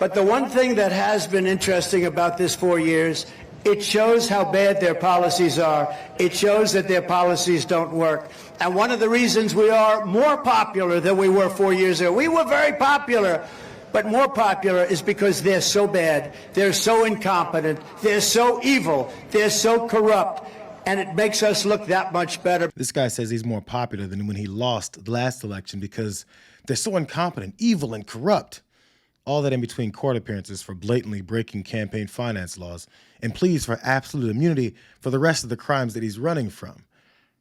But the one thing that has been interesting about this 4 years, it shows how bad their policies are. It shows that their policies don't work. And one of the reasons we are more popular than we were 4 years ago, we were very popular, but more popular is because they're so bad, they're so incompetent, they're so evil, they're so corrupt, and it makes us look that much better. This guy says he's more popular than when he lost the last election because they're so incompetent, evil, and corrupt. All that in between court appearances for blatantly breaking campaign finance laws and pleas for absolute immunity for the rest of the crimes that he's running from.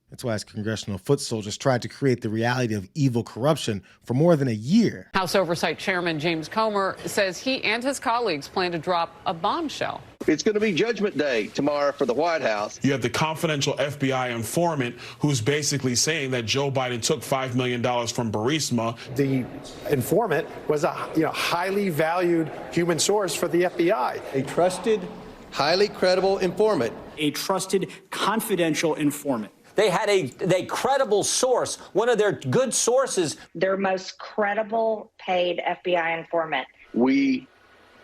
That's why his congressional foot soldiers tried to create the reality of evil corruption for more than a year. House Oversight Chairman James Comer says he and his colleagues plan to drop a bombshell. It's going to be Judgment Day tomorrow for the White House. You have the confidential FBI informant who's basically saying that Joe Biden took $5 million from Burisma. The informant was a highly valued human source for the FBI. A trusted, highly credible informant. A trusted, confidential informant. They had a credible source, one of their good sources. Their most credible paid FBI informant. We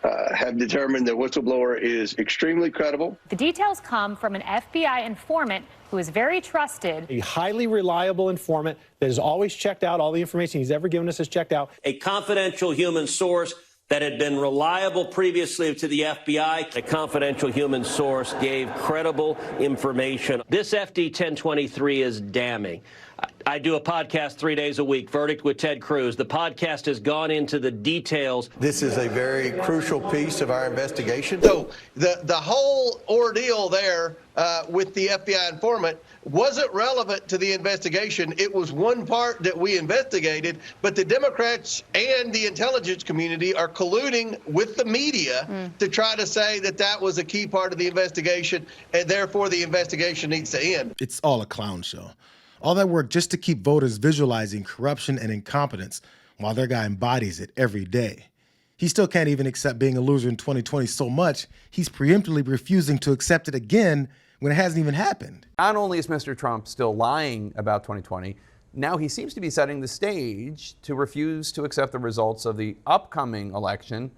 have determined that whistleblower is extremely credible. The details come from an FBI informant who is very trusted. A highly reliable informant that has always checked out all the information he's ever given us is checked out. A confidential human source that had been reliable previously to the FBI. A confidential human source gave credible information. This FD 1023 is damning. I do a podcast 3 days a week, Verdict with Ted Cruz. The podcast has gone into the details. This is a very crucial piece of our investigation. So the whole ordeal there with the FBI informant wasn't relevant to the investigation. It was one part that we investigated, but the Democrats and the intelligence community are colluding with the media to try to say that that was a key part of the investigation, and therefore the investigation needs to end. It's all a clown show. All that work just to keep voters visualizing corruption and incompetence while their guy embodies it every day. He still can't even accept being a loser in 2020 so much, he's preemptively refusing to accept it again when it hasn't even happened. Not only is Mr. Trump still lying about 2020, now he seems to be setting the stage to refuse to accept the results of the upcoming election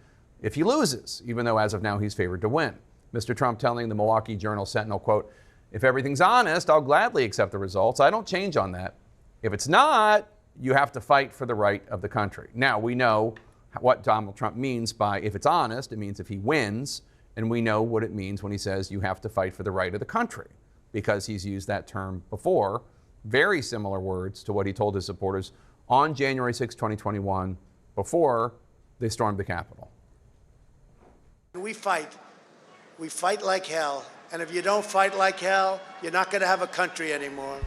if he loses, even though as of now he's favored to win. Mr. Trump telling the Milwaukee Journal-Sentinel, quote, "If everything's honest, I'll gladly accept the results. I don't change on that. If it's not, you have to fight for the right of the country." Now, we know what Donald Trump means by if it's honest. It means if he wins. And we know what it means when he says you have to fight for the right of the country, because he's used that term before. Very similar words to what he told his supporters on January 6, 2021, before they stormed the Capitol. We fight. We fight like hell. And if you don't fight like hell, you're not going to have a country anymore.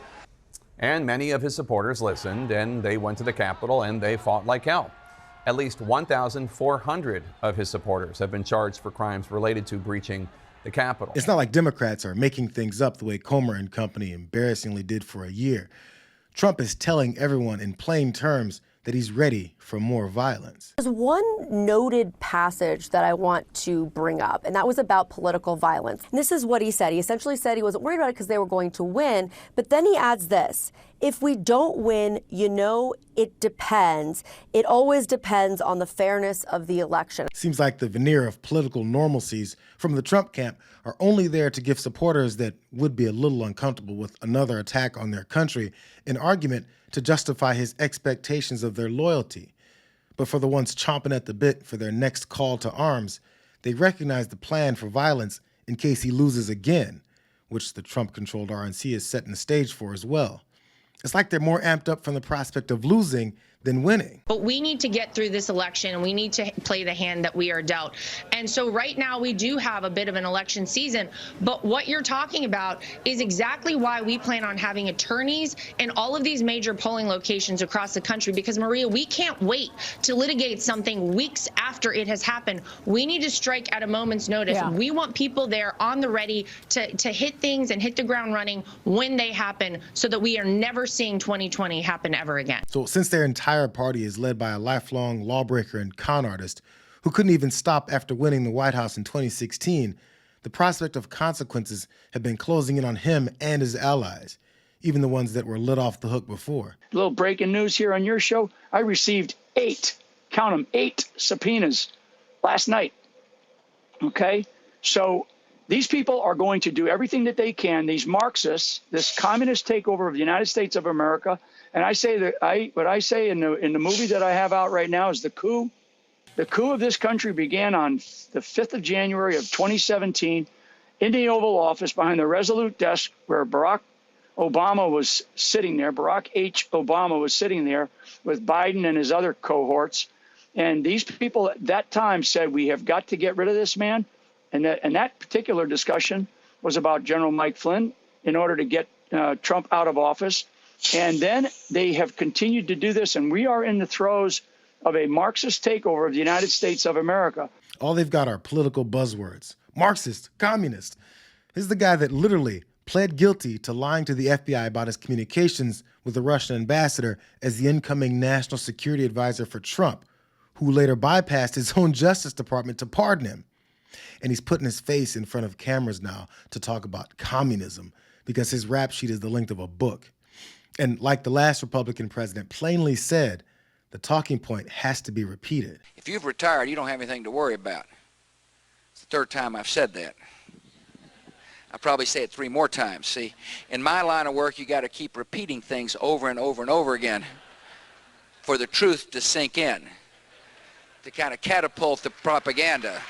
And many of his supporters listened, and they went to the Capitol, and they fought like hell. At least 1,400 of his supporters have been charged for crimes related to breaching the Capitol. It's not like Democrats are making things up the way Comer and company embarrassingly did for a year. Trump is telling everyone in plain terms that he's ready for more violence. There's one noted passage that I want to bring up, and that was about political violence. And this is what he said. He essentially said he wasn't worried about it because they were going to win, but then he adds this: if we don't win, it depends. It always depends on the fairness of the election. Seems like the veneer of political normalcies from the Trump camp are only there to give supporters that would be a little uncomfortable with another attack on their country an argument to justify his expectations of their loyalty. But for the ones chomping at the bit for their next call to arms, they recognize the plan for violence in case he loses again, which the Trump-controlled RNC is setting the stage for as well. It's like they're more amped up from the prospect of losing than winning. But we need to get through this election, and we need to play the hand that we are dealt. And so right now we do have a bit of an election season, but what you're talking about is exactly why we plan on having attorneys in all of these major polling locations across the country, because Maria, we can't wait to litigate something weeks after it has happened. We need to strike at a moment's notice. Yeah. We want people there on the ready to hit things and hit the ground running when they happen, so that we are never seeing 2020 happen ever again. So since their entire party is led by a lifelong lawbreaker and con artist who couldn't even stop after winning the White House in 2016, the prospect of consequences have been closing in on him and his allies, even the ones that were let off the hook before. A little breaking news here on your show. I received 8 subpoenas last night. Okay? So these people are going to do everything that they can, these Marxists, this communist takeover of the United States of America. And I say that what I say in the movie that I have out right now is the coup. The coup of this country began on the 5th of January of 2017 in the Oval Office behind the Resolute desk where Barack Obama was sitting there. Barack H. Obama was sitting there with Biden and his other cohorts. And these people at that time said, we have got to get rid of this man. And that particular discussion was about General Mike Flynn in order to get Trump out of office. And then they have continued to do this. And we are in the throes of a Marxist takeover of the United States of America. All they've got are political buzzwords. Marxist, communist. This is the guy that literally pled guilty to lying to the FBI about his communications with the Russian ambassador as the incoming national security advisor for Trump, who later bypassed his own Justice Department to pardon him. And he's putting his face in front of cameras now to talk about communism because his rap sheet is the length of a book. And like the last Republican president plainly said, the talking point has to be repeated. If you've retired, you don't have anything to worry about. It's the third time I've said that. I'll probably say it 3 more times. See, in my line of work, you got to keep repeating things over and over and over again for the truth to sink in, to kind of catapult the propaganda.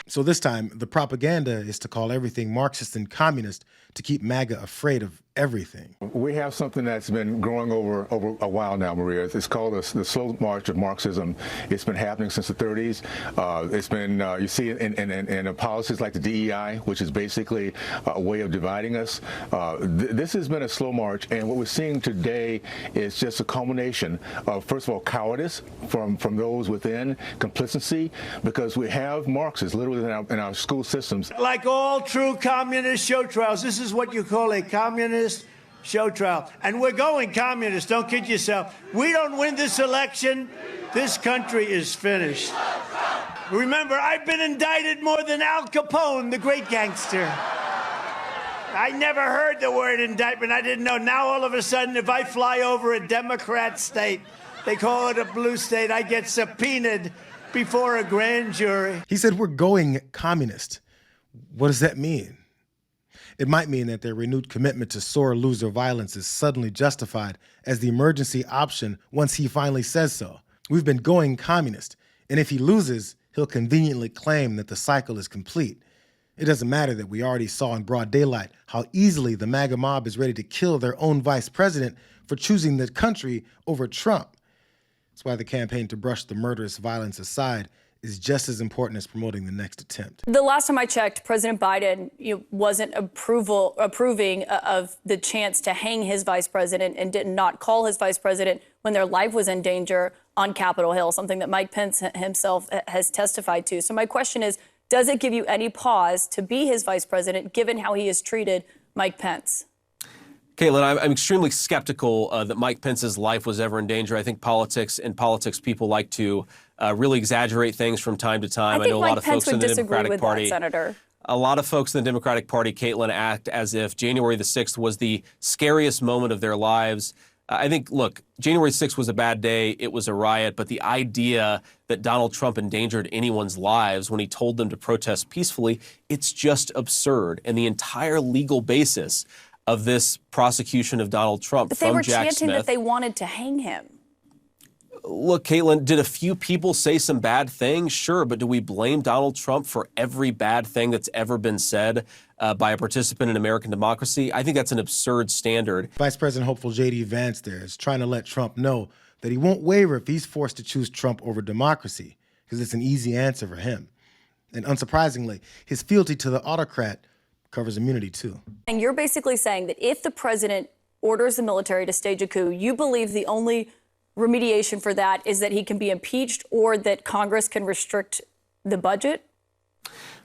So this time, the propaganda is to call everything Marxist and communist to keep MAGA afraid of everything. We have something that's been growing over a while now, Maria. It's called the slow march of Marxism. It's been happening since the 30s. It's been, you see it in policies like the DEI, which is basically a way of dividing us. This has been a slow march, and what we're seeing today is just a culmination of, first of all, cowardice from those within, complicity, because we have Marxists literally in our school systems. Like all true communist show trials, this is what you call a communist show trial. And we're going communist, don't kid yourself. We don't win this election, this country is finished. Remember, I've been indicted more than Al Capone, the great gangster. I never heard the word indictment, I didn't know. Now all of a sudden, if I fly over a Democrat state, they call it a blue state, I get subpoenaed before a grand jury. He said we're going communist. What does that mean? It might mean that their renewed commitment to sore loser violence is suddenly justified as the emergency option once he finally says so. We've been going communist, and if he loses, he'll conveniently claim that the cycle is complete. It doesn't matter that we already saw in broad daylight how easily the MAGA mob is ready to kill their own vice president for choosing the country over Trump. That's why the campaign to brush the murderous violence aside is just as important as promoting the next attempt. The last time I checked, President Biden wasn't approving of the chance to hang his vice president and did not call his vice president when their life was in danger on Capitol Hill, something that Mike Pence himself has testified to. So my question is, does it give you any pause to be his vice president, given how he has treated Mike Pence? Caitlin, I'm extremely skeptical that Mike Pence's life was ever in danger. I think politics people like to really exaggerate things from time to time. I know a lot of folks in the Democratic Party. Senator. A lot of folks in the Democratic Party, Caitlin, act as if January the 6th was the scariest moment of their lives. I think, look, January 6th was a bad day. It was a riot. But the idea that Donald Trump endangered anyone's lives when he told them to protest peacefully, it's just absurd. And the entire legal basis of this prosecution of Donald Trump but they from were Jack chanting Smith. that they wanted to hang him. Look, Caitlin, did a few people say some bad things? Sure, but do we blame Donald Trump for every bad thing that's ever been said by a participant in American democracy? I think that's an absurd standard. Vice President hopeful J.D. Vance there is trying to let Trump know that he won't waver if he's forced to choose Trump over democracy, because it's an easy answer for him. And unsurprisingly, his fealty to the autocrat covers immunity too. And you're basically saying that if the president orders the military to stage a coup, you believe the only remediation for that is that he can be impeached or that Congress can restrict the budget?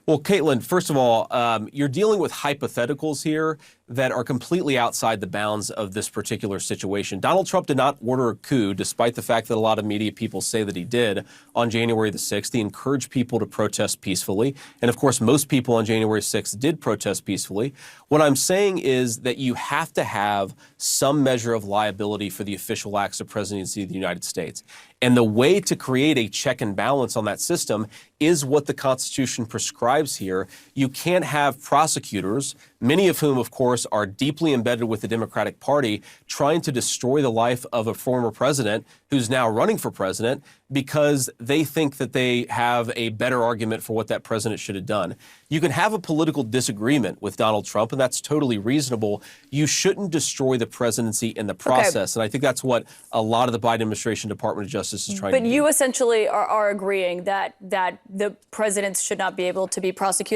Well, Caitlin, first of all, you're dealing with hypotheticals here. that are completely outside the bounds of this particular situation. Donald Trump did not order a coup, despite the fact that a lot of media people say that he did on January the 6th. He encouraged people to protest peacefully. And of course, most people on January 6th did protest peacefully. What I'm saying is that you have to have some measure of liability for the official acts of presidency of the United States. And the way to create a check and balance on that system is what the Constitution prescribes here. You can't have prosecutors, many of whom, of course, are deeply embedded with the Democratic Party, trying to destroy the life of a former president who's now running for president because they think that they have a better argument for what that president should have done. You can have a political disagreement with Donald Trump, and that's totally reasonable. You shouldn't destroy the presidency in the process. And I think that's what a lot of the Biden administration Department of Justice is trying to do. But you essentially are agreeing that the presidents should not be able to be prosecuted